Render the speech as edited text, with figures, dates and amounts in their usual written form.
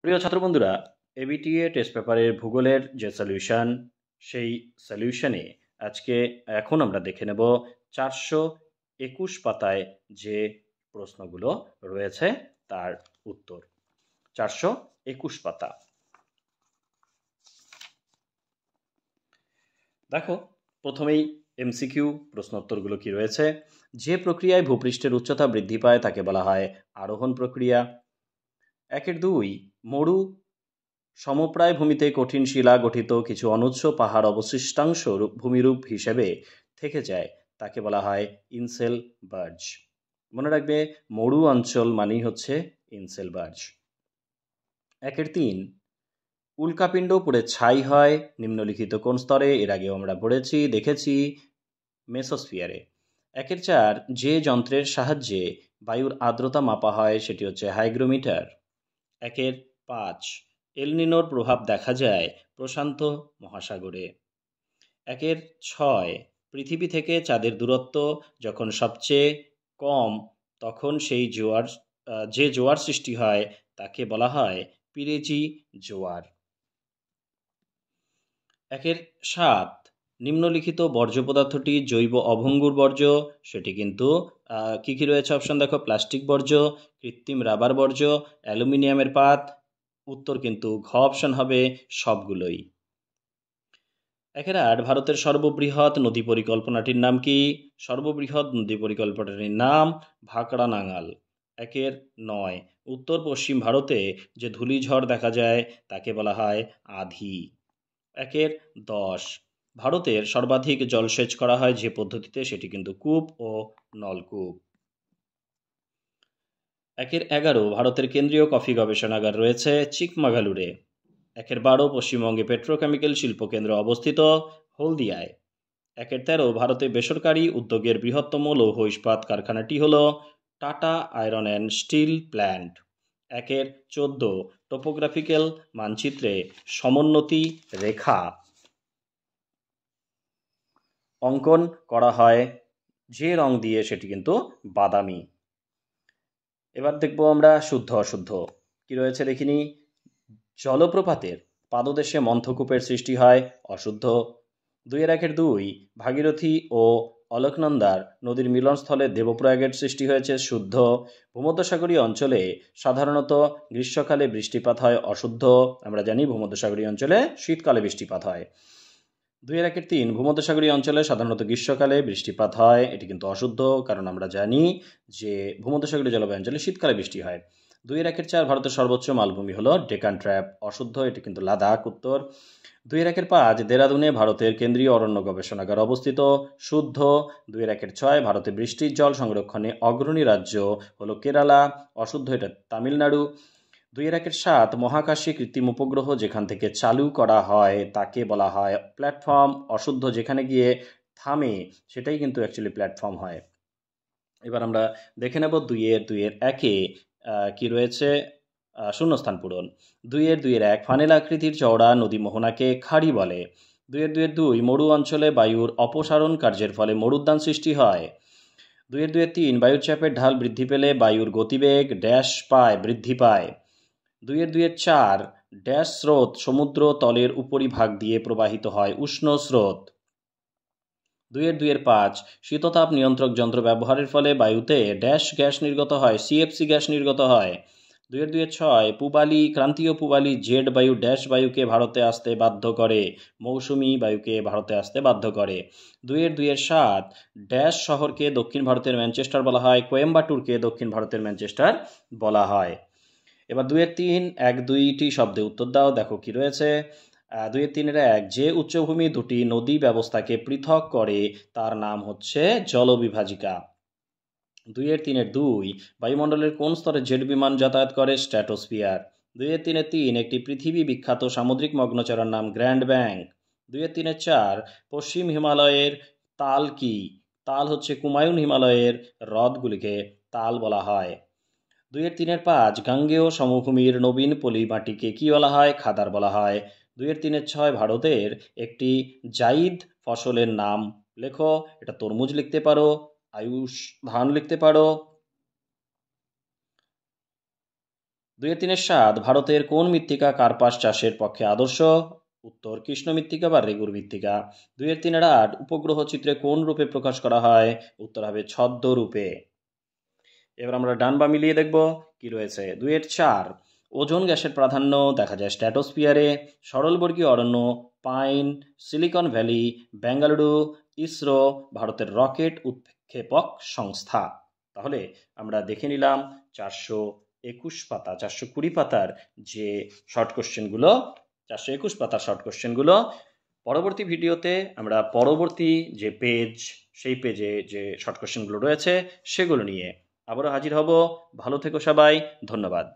প্রিয় ছাত্র বন্ধুরা, এবিটিএ টেস্ট পেপারের ভূগোলের যে সলিউশন, সেই সলিউশনে আজকে এখন আমরা দেখে নেব 421 পাতায় যে প্রশ্নগুলো রয়েছে তার উত্তর। 421 পাতা। দেখো, প্রথমেই এমসিকিউ প্রশ্নোত্তরগুলো কি রয়েছে। যে প্রক্রিয়ায় ভূপৃষ্ঠের উচ্চতা বৃদ্ধি পায় তাকে বলা হয় আরোহণ প্রক্রিয়া। 1-2 মরু সমপ্রায় ভূমিতে কঠিন শিলা গঠিত কিছু অনুচ্চ পাহাড় অবশিষ্টাংশ ভূমিরূপ হিসেবে থেকে যায়, তাকে বলা হয় ইনসেল বার্জ। মনে রাখবে, মরু অঞ্চল মানেই হচ্ছে ইনসেল বার্জ। 1-3 উল্কাপিণ্ড পুড়ে ছাই হয় নিম্নলিখিত কোন স্তরে? এর আগেও আমরা পড়েছি, দেখেছি, মেসোস্ফিয়ারে। 1-4 যে যন্ত্রের সাহায্যে বায়ুর আর্দ্রতা মাপা হয় সেটি হচ্ছে হাইগ্রোমিটার। 1-5 এলনিনোর প্রভাব দেখা যায় প্রশান্ত মহাসাগরে। 1-6 পৃথিবী থেকে চাঁদের দূরত্ব যখন সবচেয়ে কম তখন যে জোয়ার সৃষ্টি হয় তাকে বলা হয় পিরেজি জোয়ার। 1-7 নিম্নলিখিত বর্জ্য পদার্থটি জৈব অভঙ্গুর বর্জ্য, সেটি কিন্তু কি কি রয়েছে অপশন দেখো। প্লাস্টিক বর্জ্য, কৃত্রিম রাবার বর্জ্য, অ্যালুমিনিয়ামের পাত। উত্তর কিন্তু ঘ অপশন হবে সবগুলোই। 1-8 ভারতের সর্ববৃহৎ নদী পরিকল্পনাটির নাম কি? সর্ববৃহৎ নদী পরিকল্পনাটির নাম ভাকড়া নাঙাল। 1-9 উত্তর পশ্চিম ভারতে যে ধূলিঝড় দেখা যায় তাকে বলা হয় আধি। 1-10 ভারতের সর্বাধিক জলসেচ করা হয় যে পদ্ধতিতে সেটি কিন্তু কূপ ও নলকূপ। 1-11 ভারতের কেন্দ্রীয় কফি গবেষণাগার রয়েছে চিকমাগালুরে। 1-12 পশ্চিমবঙ্গে পেট্রোকেমিক্যাল শিল্পকেন্দ্র অবস্থিত হলদিয়ায়। 1-13 ভারতে বেসরকারি উদ্যোগের বৃহত্তম লৌহ ইস্পাত কারখানাটি হল tata iron and steel plant. 1-14 topographical মানচিত্রে সমোন্নতি রেখা অঙ্কন করা হয় যে রং দিয়ে সেটি কিন্তু বাদামি। এবার দেখব আমরা শুদ্ধ অশুদ্ধ কি রয়েছে দেখিনি। জলপ্রপাতের পাদদেশে মন্থকূপের সৃষ্টি হয়, অশুদ্ধ। 2-1-2 ভাগীরথী ও অলকনন্দার নদীর মিলনস্থলে দেবপ্রয়াগের সৃষ্টি হয়েছে, শুদ্ধ। ভূমধ্যসাগরীয় অঞ্চলে সাধারণত গ্রীষ্মকালে বৃষ্টিপাত হয়, অশুদ্ধ। আমরা জানি ভূমধ্যসাগরীয় অঞ্চলে শীতকালে বৃষ্টিপাত হয়। 2-1-3 ভূমধ্যসাগরীয় অঞ্চলে সাধারণত গ্রীষ্মকালে বৃষ্টিপাত হয়, এটি কিন্তু অশুদ্ধ, কারণ আমরা জানি যে ভূমধ্যসাগরীয় জলবায়ু অঞ্চলে শীতকালে বৃষ্টি হয়। 2-1-4 ভারতের সর্বোচ্চ মালভূমি হলো ডেকান ট্র্যাপ, অশুদ্ধ, এটি কিন্তু লাদাখ, উত্তর। 2-1-5 দেরাদুনে ভারতের কেন্দ্রীয় অরণ্য গবেষণাগার অবস্থিত, শুদ্ধ। 2-1-6 ভারতে বৃষ্টির জল সংরক্ষণে অগ্রণী রাজ্য হলো কেরালা, অশুদ্ধ, এটা তামিলনাড়ু। 2-1-7 মহাকাশে কৃত্রিম উপগ্রহ যেখান থেকে চালু করা হয় তাকে বলা হয় প্ল্যাটফর্ম, অশুদ্ধ, যেখানে গিয়ে থামে সেটাই কিন্তু অ্যাকচুয়ালি প্ল্যাটফর্ম হয়। এবার আমরা দেখে নেব 2-1 কি রয়েছে, শূন্যস্থান পূরণ। 2-1 ফানেল আকৃতির চওড়া নদী মোহনাকে খাড়ি বলে। 2-2 মরু অঞ্চলে বায়ুর অপসারণ কার্যের ফলে মরুদ্যান সৃষ্টি হয়। 2-3 বায়ুর চাপের ঢাল বৃদ্ধি পেলে বায়ুর গতিবেগ ড্যাশ বৃদ্ধি পায়। 2-4 ড্যাশ স্রোত সমুদ্র তলের উপরিভাগ দিয়ে প্রবাহিত হয়, উষ্ণ স্রোত। 2-5 শীততাপ নিয়ন্ত্রক যন্ত্র ব্যবহারের ফলে বায়ুতে ড্যাশ গ্যাস নির্গত হয়, সিএফসি গ্যাস নির্গত হয়। 2-6 ক্রান্তীয় পূবালি জেড বায়ু ড্যাশ বায়ুকে ভারতে আসতে বাধ্য করে, মৌসুমী বায়ুকে ভারতে আসতে বাধ্য করে। 2-7 ড্যাশ শহরকে দক্ষিণ ভারতের ম্যানচেস্টার বলা হয়, কোয়েম্বাটুরকে দক্ষিণ ভারতের ম্যানচেস্টার বলা হয়। এবার 2-3 1-2টি শব্দে উত্তর দাও, দেখো কি রয়েছে। 2-3 যে উচ্চভূমি দুটি নদী ব্যবস্থাকে পৃথক করে তার নাম হচ্ছে জলবিভাজিকা। 2-3 বায়ুমণ্ডলের কোন স্তরে জেট বিমান যাতায়াত করে? স্ট্র্যাটোস্ফিয়ার। 2-3 একটি পৃথিবী বিখ্যাত সামুদ্রিক মগ্নচড়ার নাম গ্র্যান্ড ব্যাংক। 2-4 পশ্চিম হিমালয়ের তাল কি? তাল হচ্ছে কুমায়ুন হিমালয়ের হ্রদগুলিকে তাল বলা হয়। 2-5 গাঙ্গেয় সমভূমির নবীন পলি মাটিকে কি বলা হয়? খাদার বলা হয়। 2-6 ভারতের একটি জাইদ ফসলের নাম লেখো। এটা তরমুজ লিখতে পারো, আয়ুষ ধান লিখতে পারো, 2-3-7 ভারতের কোন মৃত্তিকা কার্পাস চাষের পক্ষে আদর্শ? উত্তর কৃষ্ণ মৃত্তিকা বা রেগুর মৃত্তিকা। 2-3-8 উপগ্রহ চিত্রে কোন রূপে প্রকাশ করা হয়? উত্তর হবে ছদ্ম রূপে। এবার আমরা ডান বা মিলিয়ে দেখব কি রয়েছে। 2-4 ওজোন গ্যাসের প্রাধান্য দেখা যায় স্ট্র্যাটোস্ফিয়ারে। সরলবর্গীয় অরণ্য, pine, silicon valley, Bengaluru, ISRO ভারতের রকেট উৎক্ষেপক সংস্থা। তাহলে আমরা দেখে নিলাম 420 পাতার যে শর্ট কোশ্চেনগুলো, 421 পাতার শর্ট কোশ্চেনগুলো। পরবর্তী ভিডিওতে আমরা পরবর্তী যে পেজ, সেই পেজে যে শর্ট কোশ্চেনগুলো রয়েছে সেগুলো নিয়ে আবারও হাজির হব। ভালো থেকো সবাই, ধন্যবাদ।